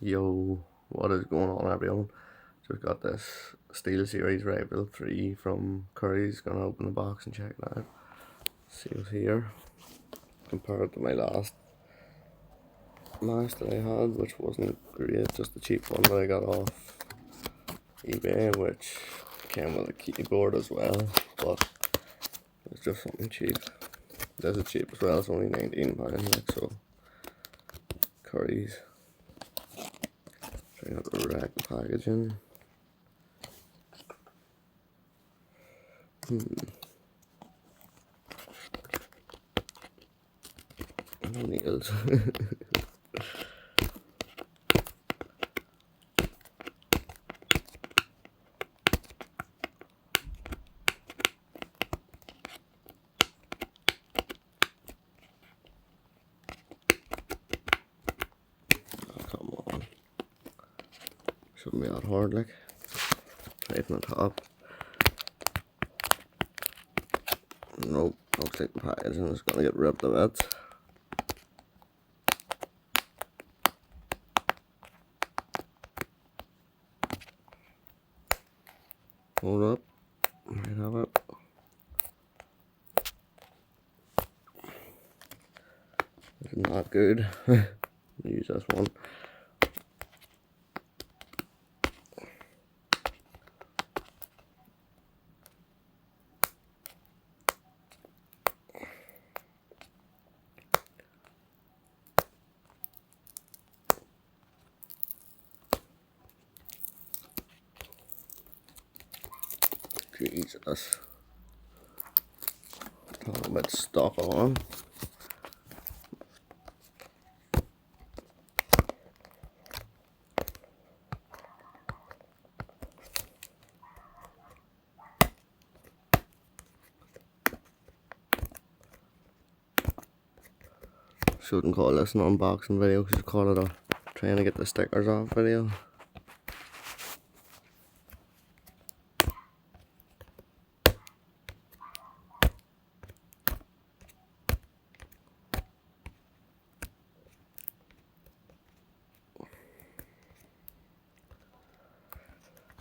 Yo, what is going on, everyone? Just got this SteelSeries Rival 3 from Curry's. Gonna open the box and check it out. See what's here. Compared to my last mask that I had, which wasn't great, just a cheap one that I got off eBay, which came with a keyboard as well, but it's just something cheap. This is cheap as well, it's only £19, like, so Curry's. Trying out the rack packaging. No nails. Oh, come on. Shouldn't be that hard, like. Right from the top. Nope, looks like the packaging is gonna get ripped a bit. Hold up, might have it. This is not good. Use this one. Jesus. Talking about stuck on. Shouldn't call this an unboxing video, because you call it a trying to get the stickers off video.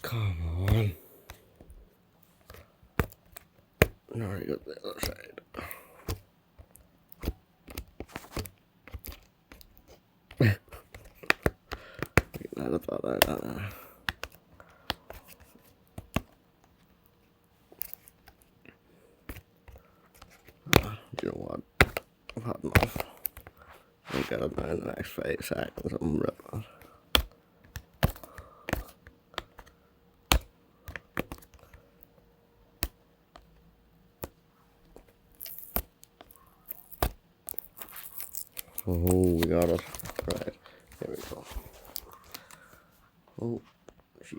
Come on. Now you got the other side. Let it fall out. You know what? I've had enough. I'll get it now in the next 5 seconds. I'm ripping it. Oh, we got it. Right, here we go. Oh, gee.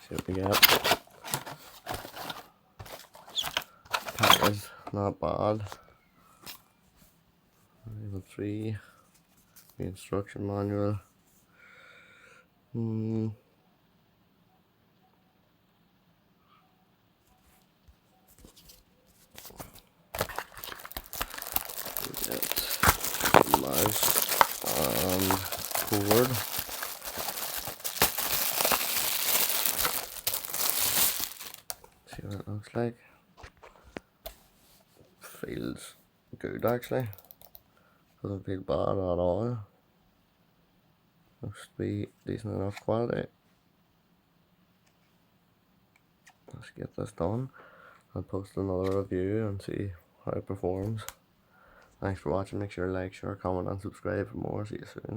See what we got. Package, not bad. Level 3. The instruction manual. Get mouse and cord. See what it looks like. Feels good, actually. Doesn't feel bad at all. Looks to be decent enough quality. Let's get this done. I'll post another review and see how it performs. Thanks for watching. Make sure to like, share, comment and subscribe for more. See you soon.